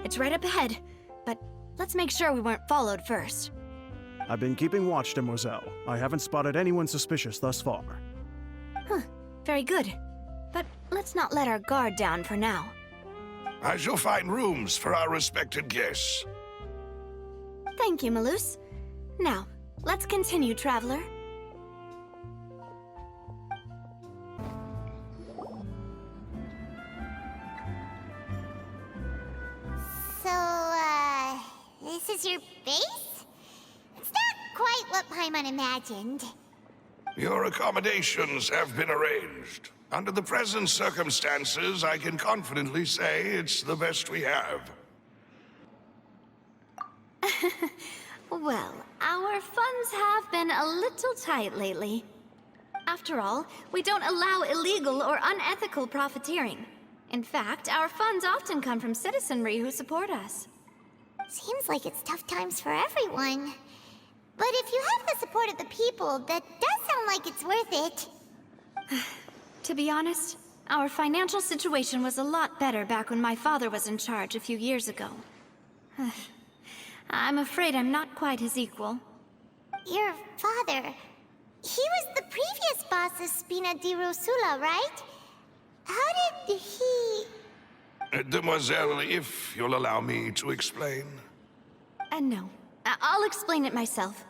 It's right up ahead. But let's make sure we weren't followed first. I've been keeping watch, Demoiselle. I haven't spotted anyone suspicious thus far. Huh, very good. But let's not let our guard down for now. I shall find rooms for our respected guests. Thank you, Malus. Now, let's continue, Traveler. So, this is your base? It's not quite what Paimon imagined. Your accommodations have been arranged. Under the present circumstances, I can confidently say it's the best we have. Well, our funds have been a little tight lately. After all, we don't allow illegal or unethical profiteering. In fact, our funds often come from citizenry who support us. Seems like it's tough times for everyone. But if you have the support of the people, that does sound like it's worth it. To be honest, our financial situation was a lot better back when my father was in charge a few years ago. I'm afraid I'm not quite his equal. Your father... he was the previous boss of Spina di Rosula, right? How did he... Demoiselle, if you'll allow me to explain. No. I'll explain it myself.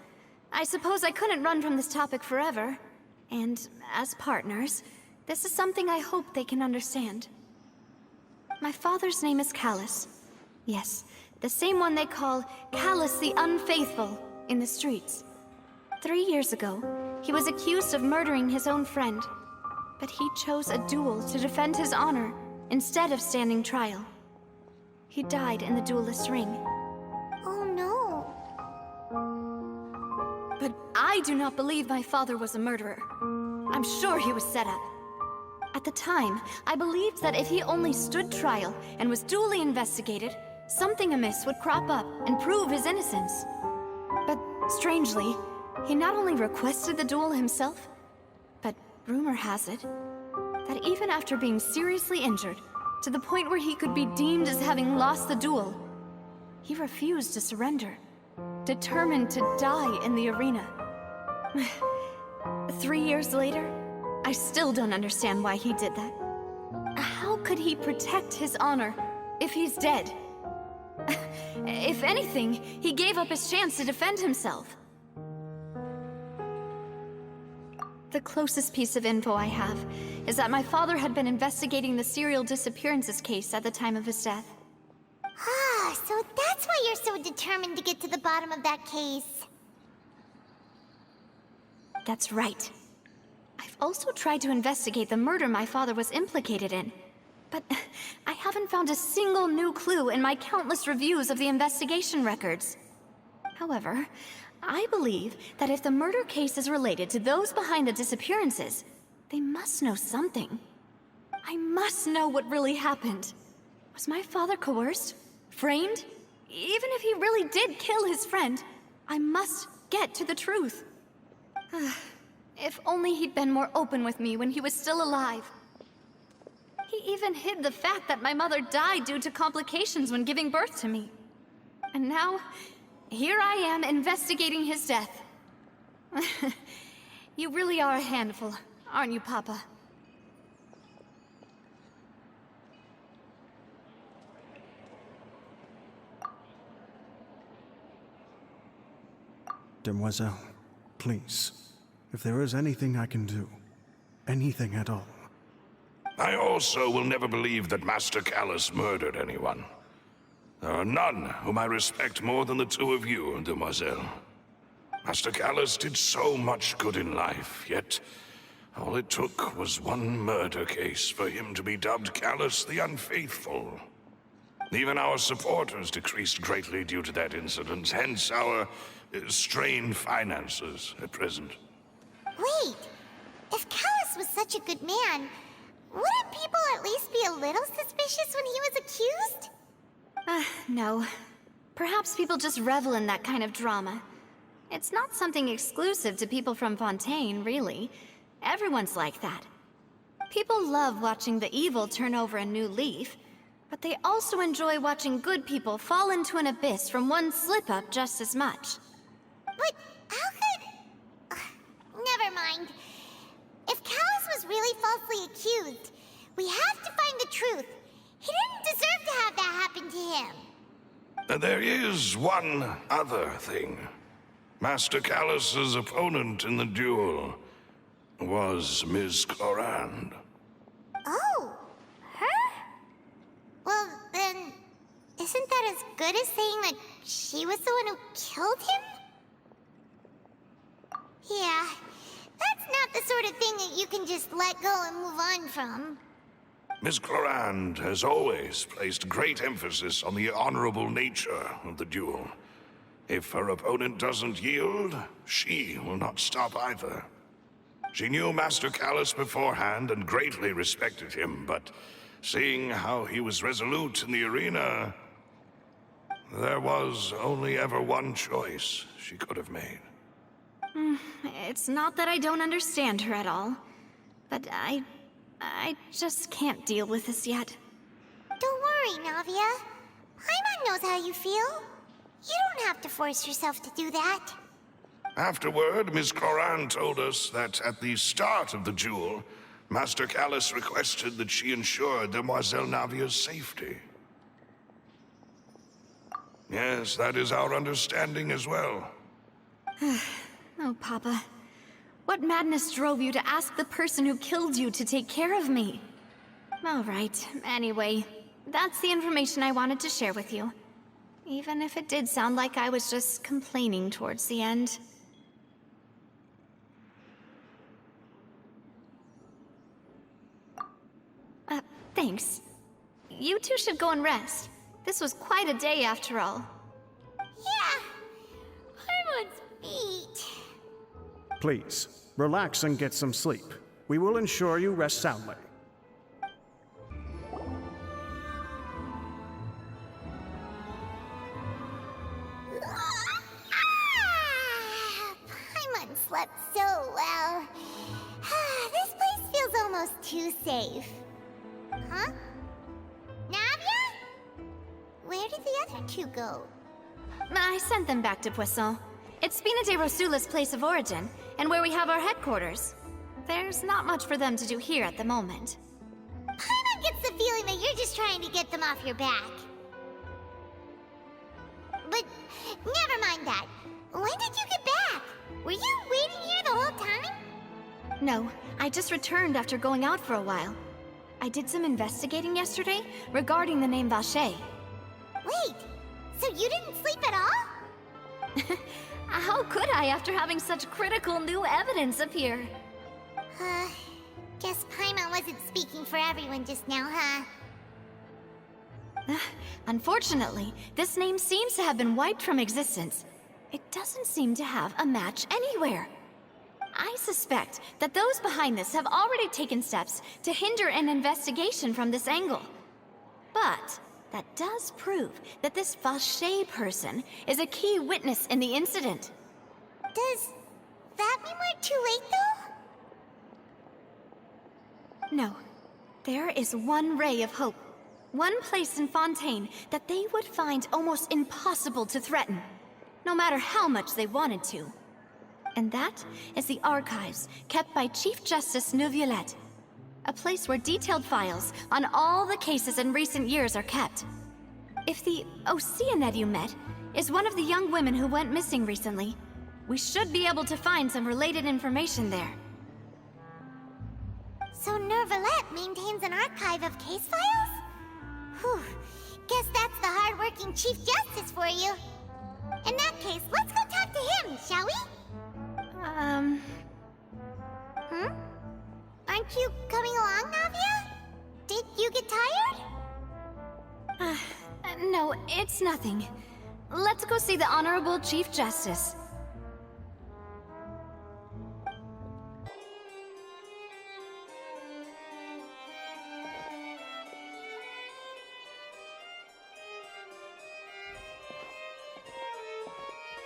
I suppose I couldn't run from this topic forever. And as partners, this is something I hope they can understand. My father's name is Callus. Yes, the same one they call Callus the Unfaithful in the streets. 3 years ago, he was accused of murdering his own friend. But he chose a duel to defend his honor instead of standing trial. He died in the duelist's ring. Oh no. But I do not believe my father was a murderer. I'm sure he was set up. At the time, I believed that if he only stood trial and was duly investigated, something amiss would crop up and prove his innocence. But strangely, he not only requested the duel himself, but rumor has it that even after being seriously injured, to the point where he could be deemed as having lost the duel, he refused to surrender, determined to die in the arena. 3 years later, I still don't understand why he did that. How could he protect his honor if he's dead? If anything, he gave up his chance to defend himself. The closest piece of info I have is that my father had been investigating the serial disappearances case at the time of his death. Ah, so that's why you're so determined to get to the bottom of that case. That's right. I've also tried to investigate the murder my father was implicated in, but I haven't found a single new clue in my countless reviews of the investigation records. However, I believe that if the murder case is related to those behind the disappearances, they must know something. I must know what really happened. Was my father coerced? Framed? Even if he really did kill his friend, I must get to the truth. If only he'd been more open with me when he was still alive. He even hid the fact that my mother died due to complications when giving birth to me. And now, here I am investigating his death. You really are a handful, aren't you, Papa? Demoiselle, please. If there is anything I can do, anything at all. I also will never believe that Master Callus murdered anyone. There are none whom I respect more than the two of you, Demoiselle. Master Callus did so much good in life, yet all it took was one murder case for him to be dubbed Callus the Unfaithful. Even our supporters decreased greatly due to that incident, hence our strained finances at present. Wait, if Callus was such a good man, wouldn't people at least be a little suspicious when he was accused? No. Perhaps people just revel in that kind of drama. It's not something exclusive to people from Fontaine, really. Everyone's like that. People love watching the evil turn over a new leaf, But they also enjoy watching good people fall into an abyss from one slip-up just as much. But how could... Never mind. If Callus was really falsely accused, we have to find the truth. He didn't deserve to have that happen to him. There is one other thing. Master Callus's opponent in the duel was Ms. Clorinde. Oh, her? Well, then, isn't that as good as saying that she was the one who killed him? Yeah, that's not the sort of thing that you can just let go and move on from. Ms. Clorinde has always placed great emphasis on the honorable nature of the duel. If her opponent doesn't yield, she will not stop either. She knew Master Callus beforehand and greatly respected him, but seeing how he was resolute in the arena, there was only ever one choice she could have made. It's not that I don't understand her at all, but I just can't deal with this yet. Don't worry, Navia. Paimon knows how you feel. You don't have to force yourself to do that. Afterward, Ms. Clorinde told us that at the start of the duel, Master Callus requested that she ensure Demoiselle Navia's safety. Yes, that is our understanding as well. Oh, Papa. What madness drove you to ask the person who killed you to take care of me? All right, anyway, that's the information I wanted to share with you. Even if it did sound like I was just complaining towards the end. Thanks. You two should go and rest. This was quite a day after all. Yeah, Paimon's beat. Please, relax and get some sleep. We will ensure you rest soundly. Paimon slept so well. This place feels almost too safe. Huh? Navia? Where did the other two go? I sent them back to Poisson. It's Spina de Rosula's place of origin, and where we have our headquarters. There's not much for them to do here at the moment. Paimon gets the feeling that you're just trying to get them off your back. But never mind that. When did you get back? Were you waiting here the whole time? No, I just returned after going out for a while. I did some investigating yesterday regarding the name Vacher. Wait, so you didn't sleep at all? How could I after having such critical new evidence appear? Guess Paimon wasn't speaking for everyone just now, huh? Unfortunately, this name seems to have been wiped from existence. It doesn't seem to have a match anywhere. I suspect that those behind this have already taken steps to hinder an investigation from this angle. But that does prove that this Vacher person is a key witness in the incident. Does that mean we're too late, though? No. There is one ray of hope. One place in Fontaine that they would find almost impossible to threaten, no matter how much they wanted to. And that is the archives kept by Chief Justice Neuvillette. A place where detailed files on all the cases in recent years are kept. If the Oceanette you met is one of the young women who went missing recently, we should be able to find some related information there. So Neuvillette maintains an archive of case files? Whew. Guess that's the hard-working Chief Justice for you. In that case, let's go talk to him, shall we? Aren't you coming along, Navia? Did you get tired? No, it's nothing. Let's go see the Honorable Chief Justice.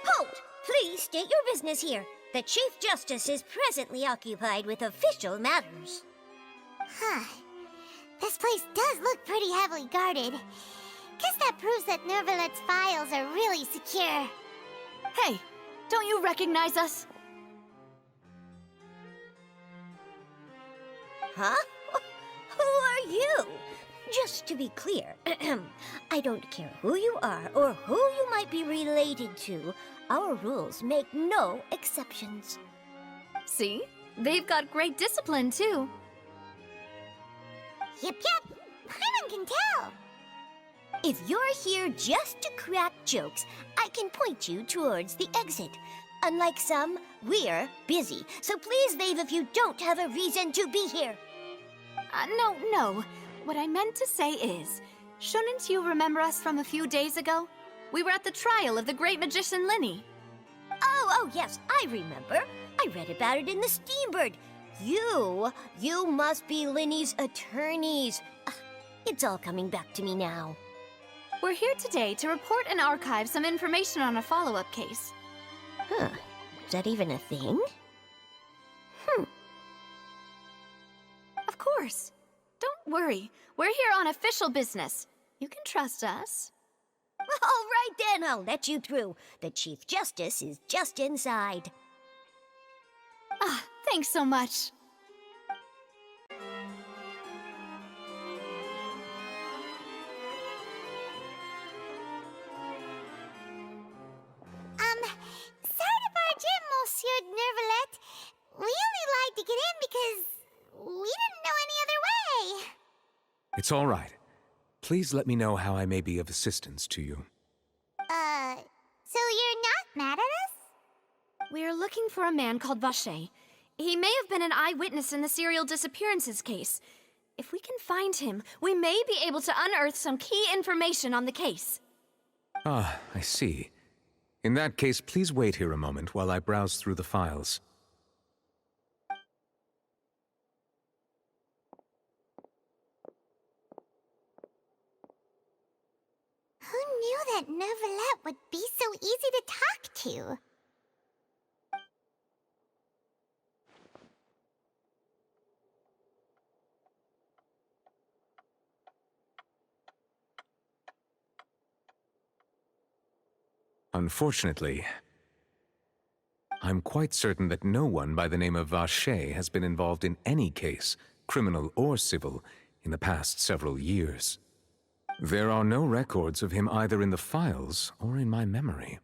Halt! Please state your business here. The Chief Justice is presently occupied with official matters. Huh. This place does look pretty heavily guarded. Guess that proves that Nervalet's files are really secure. Hey, don't you recognize us? Huh? Who are you? Just to be clear, I don't care who you are or who you might be related to. Our rules make no exceptions. See? They've got great discipline, too. Yep. Paimon can tell. If you're here just to crack jokes, I can point you towards the exit. Unlike some, we're busy, so please leave if you don't have a reason to be here. No. What I meant to say is, shouldn't you remember us from a few days ago? We were at the trial of the great magician Lyney. Oh, yes, I remember. I read about it in the Steambird. You must be Lyney's attorneys. It's all coming back to me now. We're here today to report and archive some information on a follow-up case. Huh. Is that even a thing? Of course. Don't worry. We're here on official business. You can trust us. All right then, I'll let you through. The Chief Justice is just inside. Thanks so much. Sorry to barge in, Monsieur Nervalet. We only lied to get in because we didn't know any other way. It's all right. Please let me know how I may be of assistance to you. So you're not mad at us? We're looking for a man called Vacher. He may have been an eyewitness in the serial disappearances case. If we can find him, we may be able to unearth some key information on the case. Ah, I see. In that case, please wait here a moment while I browse through the files. Who knew that Nervalet would be so easy to talk to? Unfortunately, I'm quite certain that no one by the name of Vacher has been involved in any case, criminal or civil, in the past several years. There are no records of him either in the files or in my memory.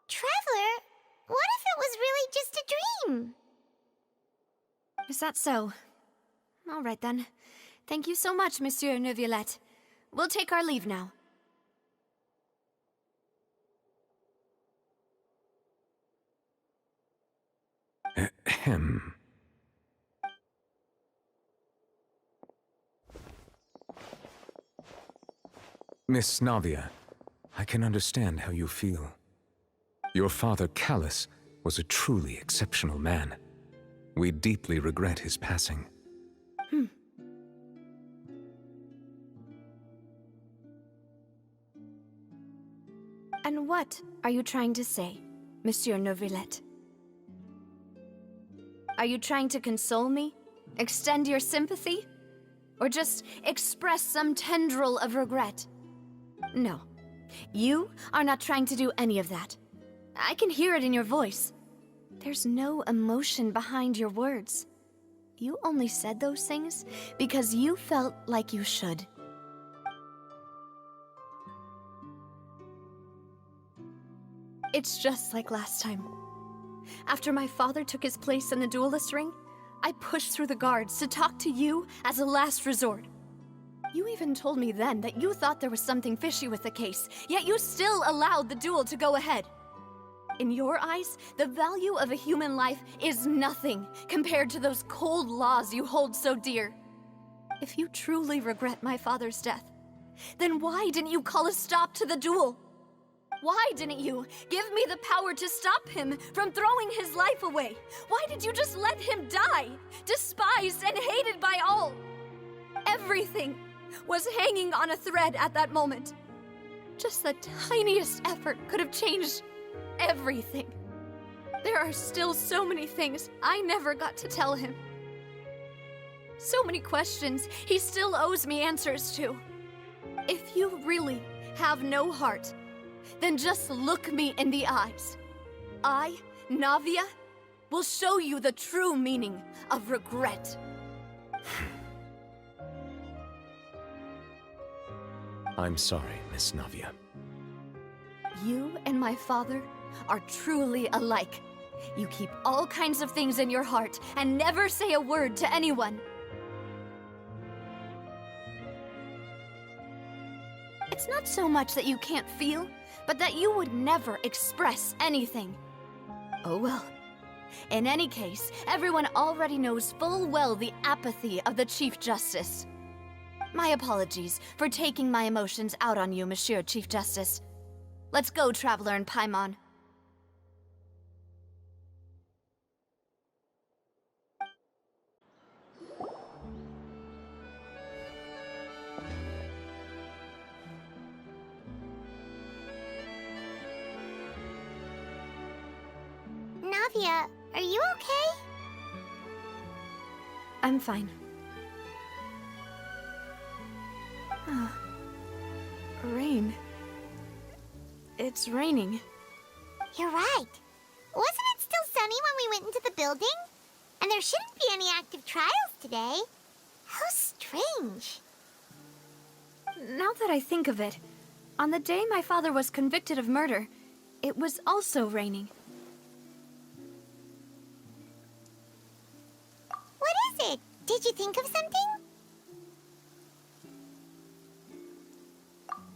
Traveler, what if it was really just a dream? Is that so? All right then. Thank you so much, Monsieur Neuvillette. We'll take our leave now. Ahem. Miss Navia, I can understand how you feel. Your father, Callus, was a truly exceptional man. We deeply regret his passing. And what are you trying to say, Monsieur Neuvillette? Are you trying to console me? Extend your sympathy? Or just express some tendril of regret? No. You are not trying to do any of that. I can hear it in your voice. There's no emotion behind your words. You only said those things because you felt like you should. It's just like last time. After my father took his place in the duelist ring, I pushed through the guards to talk to you as a last resort. You even told me then that you thought there was something fishy with the case, yet you still allowed the duel to go ahead. In your eyes, the value of a human life is nothing compared to those cold laws you hold so dear. If you truly regret my father's death, then why didn't you call a stop to the duel? Why didn't you give me the power to stop him from throwing his life away? Why did you just let him die, despised and hated by all? Everything was hanging on a thread at that moment. Just the tiniest effort could have changed everything. There are still so many things I never got to tell him. So many questions he still owes me answers to. If you really have no heart, then just look me in the eyes. I, Navia, will show you the true meaning of regret. I'm sorry, Miss Navia. You and my father are truly alike. You keep all kinds of things in your heart and never say a word to anyone. It's not so much that you can't feel, but that you would never express anything. Oh well. In any case, everyone already knows full well the apathy of the Chief Justice. My apologies for taking my emotions out on you, Monsieur Chief Justice. Let's go, Traveler and Paimon. Navia, are you okay? I'm fine. Rain. It's raining. You're right. Wasn't it still sunny when we went into the building? And there shouldn't be any active trials today. How strange. Now that I think of it, on the day my father was convicted of murder, it was also raining. What is it? Did you think of something?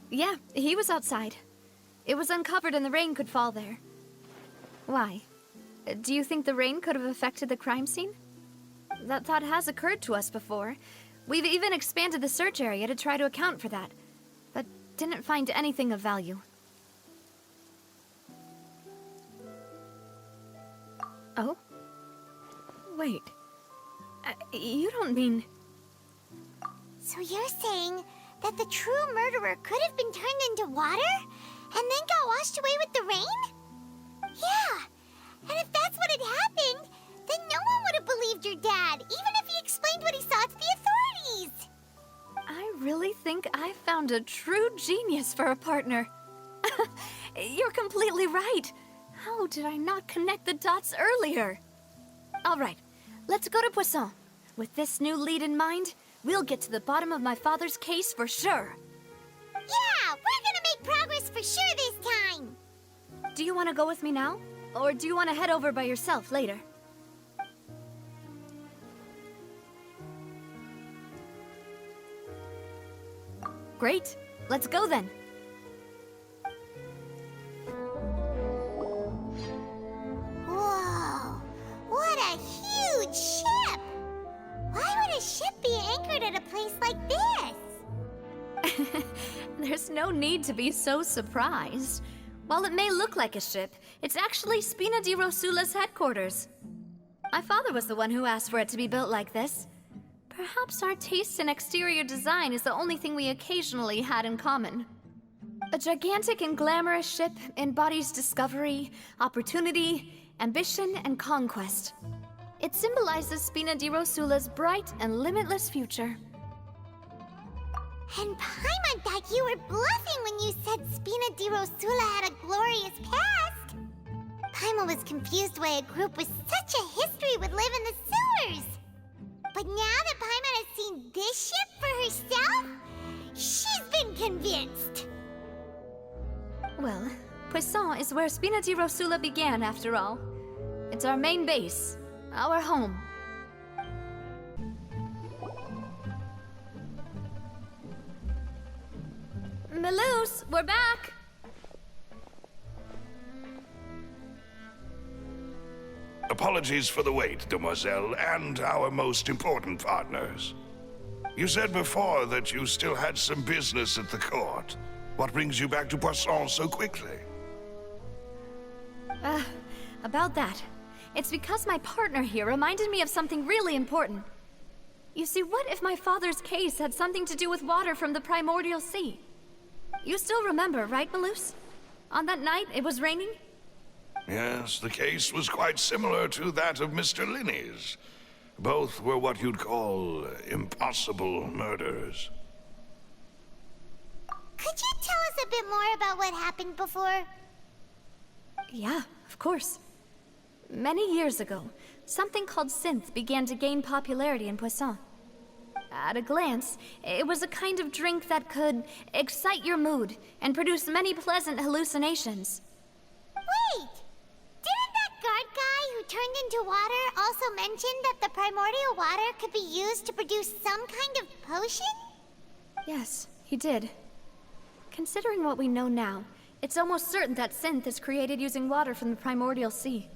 Yeah, he was outside. It was uncovered and the rain could fall there. Why? Do you think the rain could have affected the crime scene? That thought has occurred to us before. We've even expanded the search area to try to account for that, but didn't find anything of value. Oh? Wait. You don't mean... So you're saying that the true murderer could have been turned into water and then got washed away with the rain? Yeah, and if that's what had happened, then no one would have believed your dad, even if he explained what he saw to the authorities. I really think I found a true genius for a partner. You're completely right. How did I not connect the dots earlier? All right, let's go to Poisson. With this new lead in mind, we'll get to the bottom of my father's case for sure. Yeah, we're gonna make progress for sure this time. Do you want to go with me now? Or do you want to head over by yourself later? Great. Let's go then. Whoa, what a huge ship! Why would a ship be anchored at a place like this? There's no need to be so surprised. While it may look like a ship, it's actually Spina di Rosula's headquarters. My father was the one who asked for it to be built like this. Perhaps our taste in exterior design is the only thing we occasionally had in common. A gigantic and glamorous ship embodies discovery, opportunity, ambition, and conquest. It symbolizes Spina di Rosula's bright and limitless future. And Paimon thought you were bluffing when you said Spina di Rosula had a glorious past. Paimon was confused why a group with such a history would live in the sewers. But now that Paimon has seen this ship for herself, she's been convinced. Well, Poisson is where Spina di Rosula began, after all. It's our main base, our home. Melus, we're back! Apologies for the wait, demoiselle, and our most important partners. You said before that you still had some business at the court. What brings you back to Poisson so quickly? About that. It's because my partner here reminded me of something really important. You see, what if my father's case had something to do with water from the primordial sea? You still remember, right, Melus? On that night, it was raining? Yes, the case was quite similar to that of Mr. Linney's. Both were what you'd call impossible murders. Could you tell us a bit more about what happened before? Yeah, of course. Many years ago, something called synth began to gain popularity in Poisson. At a glance, it was a kind of drink that could excite your mood and produce many pleasant hallucinations. Wait! Didn't that guard guy who turned into water also mention that the primordial water could be used to produce some kind of potion? Yes, he did. Considering what we know now, it's almost certain that synth is created using water from the primordial sea.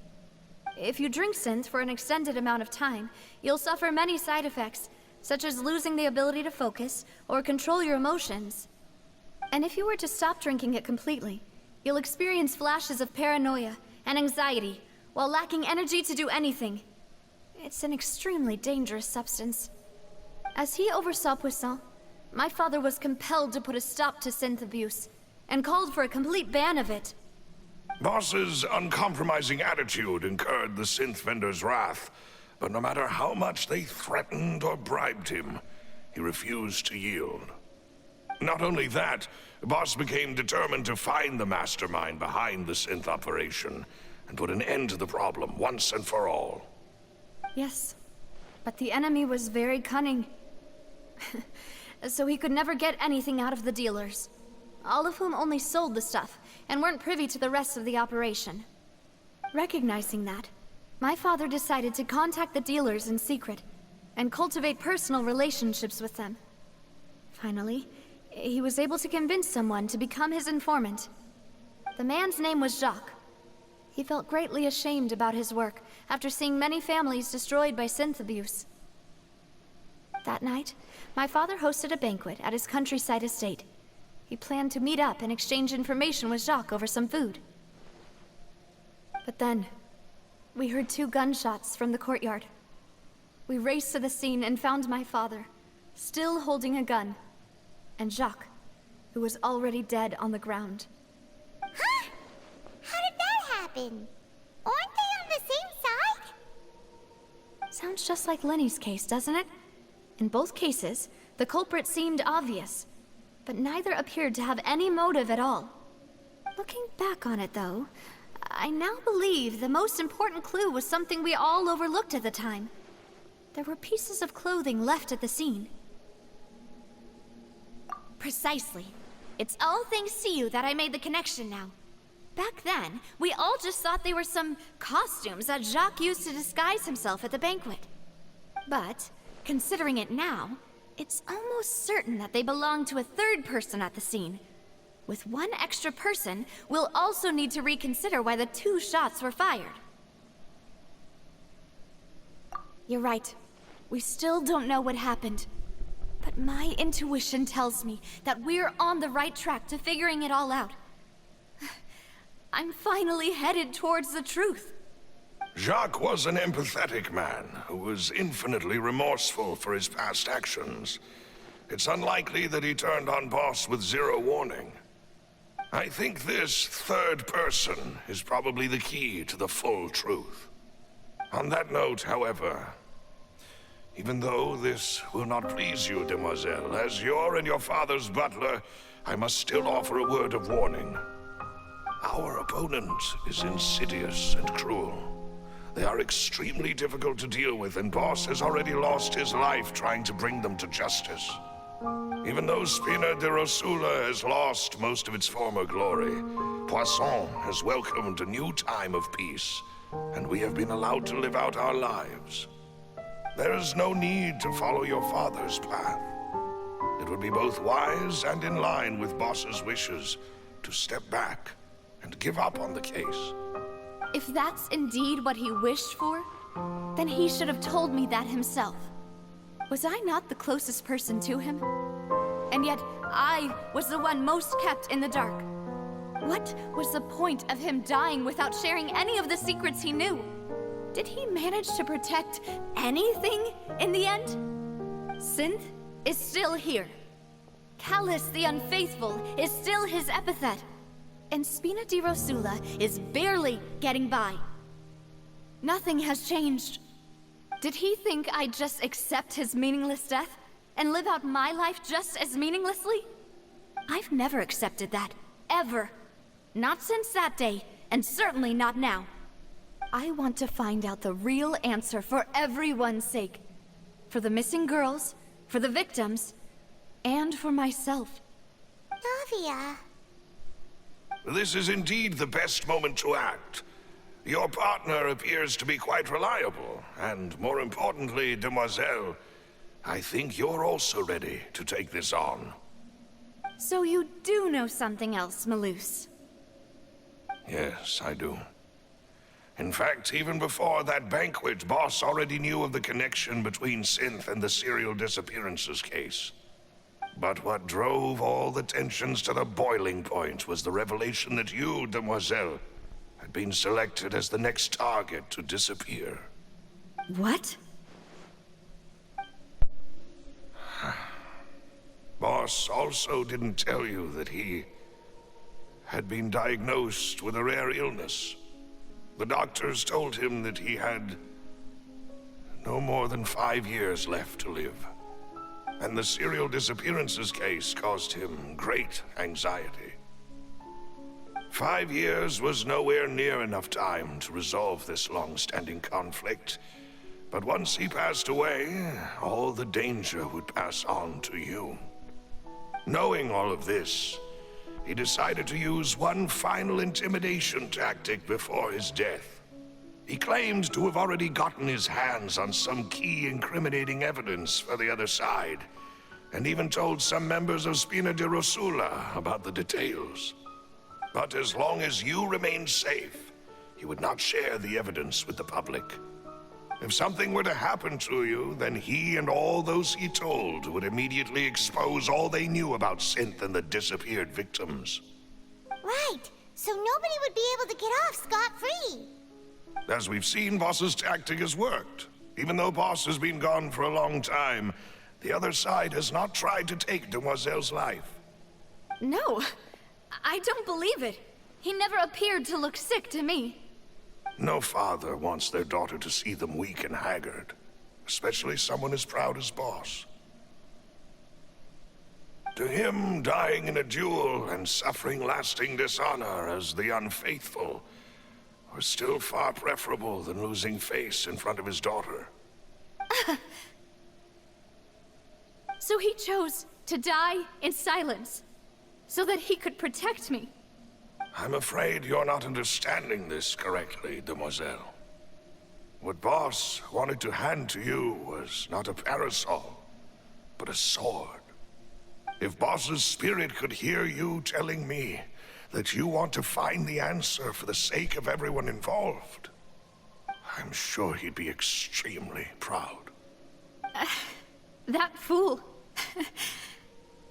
If you drink synth for an extended amount of time, you'll suffer many side effects, such as losing the ability to focus or control your emotions. And if you were to stop drinking it completely, you'll experience flashes of paranoia and anxiety while lacking energy to do anything. It's an extremely dangerous substance. As he oversaw Poisson, my father was compelled to put a stop to synth abuse and called for a complete ban of it. Boss's uncompromising attitude incurred the synth vendor's wrath, but no matter how much they threatened or bribed him, he refused to yield. Not only that, Boss became determined to find the mastermind behind the synth operation and put an end to the problem once and for all. Yes, but the enemy was very cunning. So he could never get anything out of the dealers, all of whom only sold the stuff and weren't privy to the rest of the operation. Recognizing that, my father decided to contact the dealers in secret and cultivate personal relationships with them. Finally, he was able to convince someone to become his informant. The man's name was Jacques. He felt greatly ashamed about his work after seeing many families destroyed by synth abuse. That night, my father hosted a banquet at his countryside estate. He planned to meet up and exchange information with Jacques over some food. But then, we heard 2 gunshots from the courtyard. We raced to the scene and found my father, still holding a gun, and Jacques, who was already dead on the ground. Huh? How did that happen? Aren't they on the same side? Sounds just like Lenny's case, doesn't it? In both cases, the culprit seemed obvious, but neither appeared to have any motive at all. Looking back on it, though, I now believe the most important clue was something we all overlooked at the time. There were pieces of clothing left at the scene. Precisely. It's all thanks to you that I made the connection now. Back then, we all just thought they were some costumes that Jacques used to disguise himself at the banquet. But, considering it now, it's almost certain that they belong to a third person at the scene. With one extra person, we'll also need to reconsider why the 2 shots were fired. You're right. We still don't know what happened. But my intuition tells me that we're on the right track to figuring it all out. I'm finally headed towards the truth. Jacques was an empathetic man who was infinitely remorseful for his past actions. It's unlikely that he turned on Boss with 0 warning. I think this third person is probably the key to the full truth. On that note, however, even though this will not please you, demoiselle, as your and your father's butler, I must still offer a word of warning. Our opponent is insidious and cruel. They are extremely difficult to deal with, and Boss has already lost his life trying to bring them to justice. Even though Spina de Rosula has lost most of its former glory, Poisson has welcomed a new time of peace, and we have been allowed to live out our lives. There is no need to follow your father's path. It would be both wise and in line with Boss's wishes to step back and give up on the case. If that's indeed what he wished for, then he should have told me that himself. Was I not the closest person to him? And yet, I was the one most kept in the dark. What was the point of him dying without sharing any of the secrets he knew? Did he manage to protect anything in the end? Synth is still here. Callus the Unfaithful is still his epithet. And Spina di Rosula is barely getting by. Nothing has changed. Did he think I'd just accept his meaningless death and live out my life just as meaninglessly? I've never accepted that, ever. Not since that day, and certainly not now. I want to find out the real answer for everyone's sake. For the missing girls, for the victims, and for myself. Davia. This is indeed the best moment to act. Your partner appears to be quite reliable, and more importantly, Demoiselle, I think you're also ready to take this on. So you do know something else, Malus? Yes, I do. In fact, even before that banquet, Boss already knew of the connection between Synth and the serial disappearances case. But what drove all the tensions to the boiling point was the revelation that you, Demoiselle, had been selected as the next target to disappear. What? Boss also didn't tell you that he had been diagnosed with a rare illness. The doctors told him that he had no more than 5 years left to live. And the serial disappearances case caused him great anxiety. 5 years was nowhere near enough time to resolve this long-standing conflict. But once he passed away, all the danger would pass on to you. Knowing all of this, he decided to use one final intimidation tactic before his death. He claimed to have already gotten his hands on some key incriminating evidence for the other side, and even told some members of Spina di Rosula about the details. But as long as you remained safe, he would not share the evidence with the public. If something were to happen to you, then he and all those he told would immediately expose all they knew about Synth and the disappeared victims. Right, so nobody would be able to get off scot-free. As we've seen, Boss's tactic has worked. Even though Boss has been gone for a long time, the other side has not tried to take Demoiselle's life. No, I don't believe it. He never appeared to look sick to me. No father wants their daughter to see them weak and haggard, especially someone as proud as Boss. To him, dying in a duel and suffering lasting dishonor as the unfaithful was still far preferable than losing face in front of his daughter. So he chose to die in silence, so that he could protect me. I'm afraid you're not understanding this correctly, Demoiselle. What Boss wanted to hand to you was not a parasol, but a sword. If Boss's spirit could hear you telling me that you want to find the answer for the sake of everyone involved, I'm sure he'd be extremely proud. That fool.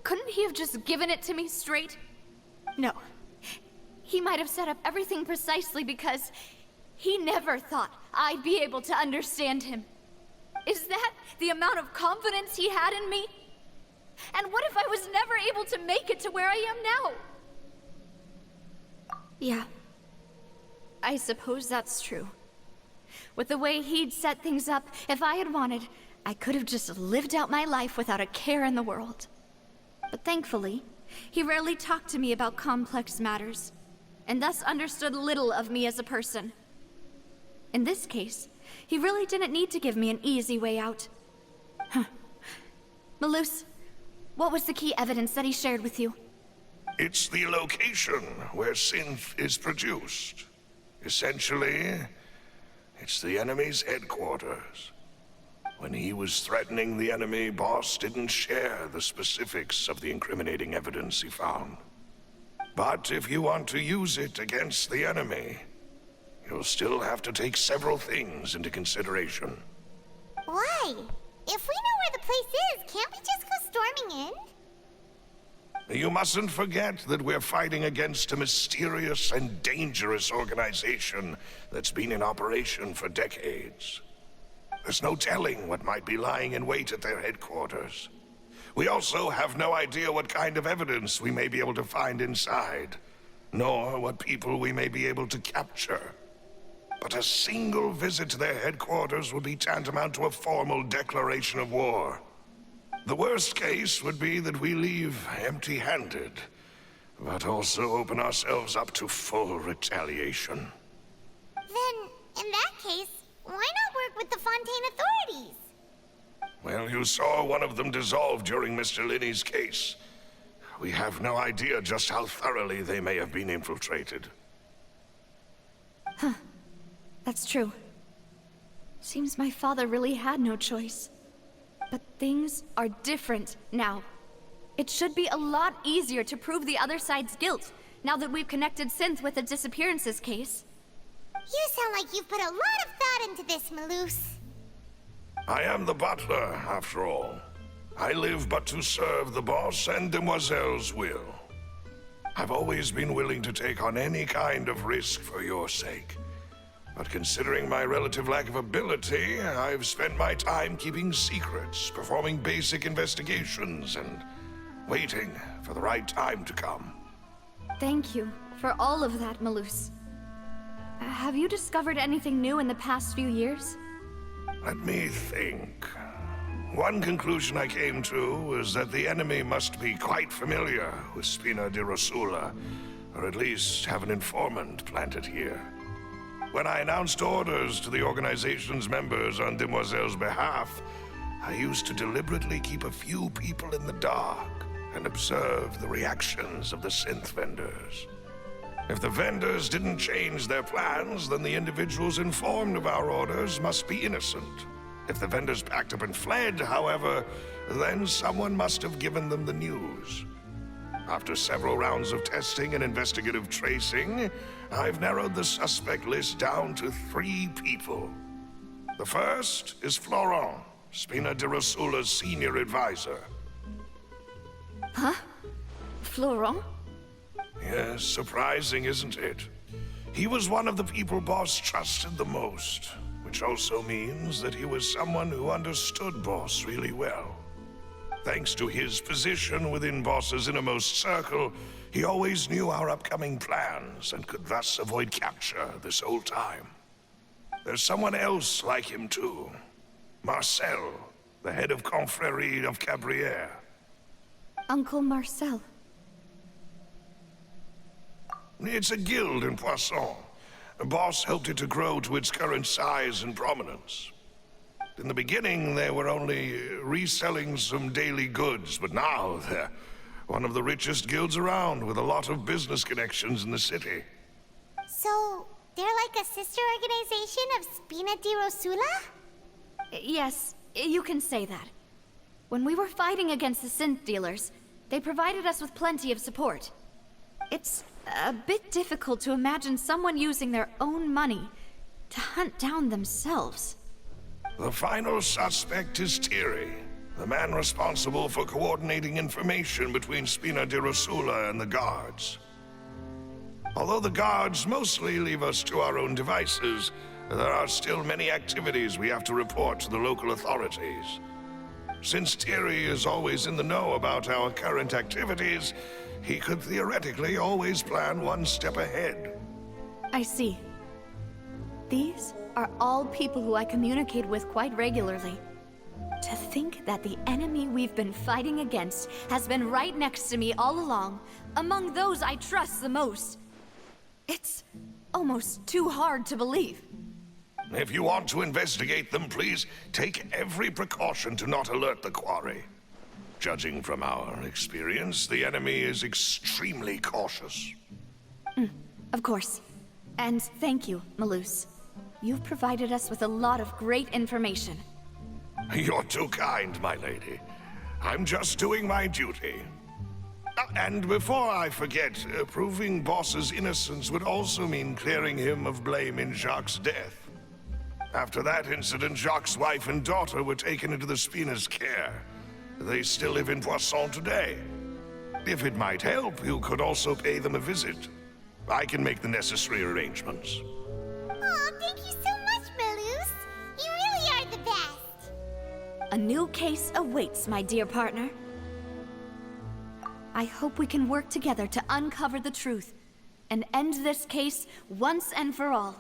Couldn't he have just given it to me straight? No. He might have set up everything precisely because he never thought I'd be able to understand him. Is that the amount of confidence he had in me? And what if I was never able to make it to where I am now? Yeah. I suppose that's true. With the way he'd set things up, if I had wanted, I could have just lived out my life without a care in the world. But thankfully, he rarely talked to me about complex matters, and thus understood little of me as a person. In this case, he really didn't need to give me an easy way out. Malus, what was the key evidence that he shared with you? It's the location where Synth is produced. Essentially, it's the enemy's headquarters. When he was threatening the enemy, Boss didn't share the specifics of the incriminating evidence he found. But if you want to use it against the enemy, you'll still have to take several things into consideration. Why? If we know where the place is, can't we just go storming in? You mustn't forget that we're fighting against a mysterious and dangerous organization that's been in operation for decades. There's no telling what might be lying in wait at their headquarters. We also have no idea what kind of evidence we may be able to find inside, nor what people we may be able to capture. But a single visit to their headquarters would be tantamount to a formal declaration of war. The worst case would be that we leave empty-handed, but also open ourselves up to full retaliation. Then, in that case, why not work with the Fontaine authorities? Well, you saw one of them dissolve during Mr. Linney's case. We have no idea just how thoroughly they may have been infiltrated. That's true. Seems my father really had no choice. But things are different now. It should be a lot easier to prove the other side's guilt, now that we've connected Synth with the disappearances case. You sound like you've put a lot of thought into this, Malus. I am the butler, after all. I live but to serve the boss and Demoiselle's will. I've always been willing to take on any kind of risk for your sake. But considering my relative lack of ability, I've spent my time keeping secrets, performing basic investigations, and waiting for the right time to come. Thank you for all of that, Malus. Have you discovered anything new in the past few years? Let me think. One conclusion I came to was that the enemy must be quite familiar with Spina di Rosula, or at least have an informant planted here. When I announced orders to the organization's members on Demoiselle's behalf, I used to deliberately keep a few people in the dark and observe the reactions of the synth vendors. If the vendors didn't change their plans, then the individuals informed of our orders must be innocent. If the vendors packed up and fled, however, then someone must have given them the news. After several rounds of testing and investigative tracing, I've narrowed the suspect list down to 3 people. The first is Florent, Spina di Rosula's senior advisor. Huh? Florent? Yes, surprising, isn't it? He was one of the people Boss trusted the most, which also means that he was someone who understood Boss really well. Thanks to his position within Boss's innermost circle, he always knew our upcoming plans and could thus avoid capture this whole time. There's someone else like him too. Marcel, the head of Confrérie of Cabrières. Uncle Marcel. It's a guild in Poisson. Boss helped it to grow to its current size and prominence. In the beginning, they were only reselling some daily goods, but now they're one of the richest guilds around with a lot of business connections in the city. So, they're like a sister organization of Spina di Rosula? Yes, you can say that. When we were fighting against the synth dealers, they provided us with plenty of support. It's a bit difficult to imagine someone using their own money to hunt down themselves. The final suspect is Thierry, the man responsible for coordinating information between Spina di Rosula and the guards. Although the guards mostly leave us to our own devices, there are still many activities we have to report to the local authorities. Since Thierry is always in the know about our current activities, he could theoretically always plan one step ahead. I see. These are all people who I communicate with quite regularly. To think that the enemy we've been fighting against has been right next to me all along, among those I trust the most. It's almost too hard to believe. If you want to investigate them, please take every precaution to not alert the quarry. Judging from our experience, the enemy is extremely cautious. Of course. And thank you, Malus. You've provided us with a lot of great information. You're too kind, my lady. I'm just doing my duty. And before I forget, proving Boss's innocence would also mean clearing him of blame in Jacques' death. After that incident, Jacques' wife and daughter were taken into the Spina's care. They still live in Poisson today. If it might help, you could also pay them a visit. I can make the necessary arrangements. Oh, thank you so much, Malus. You really are the best. A new case awaits, my dear partner. I hope we can work together to uncover the truth and end this case once and for all.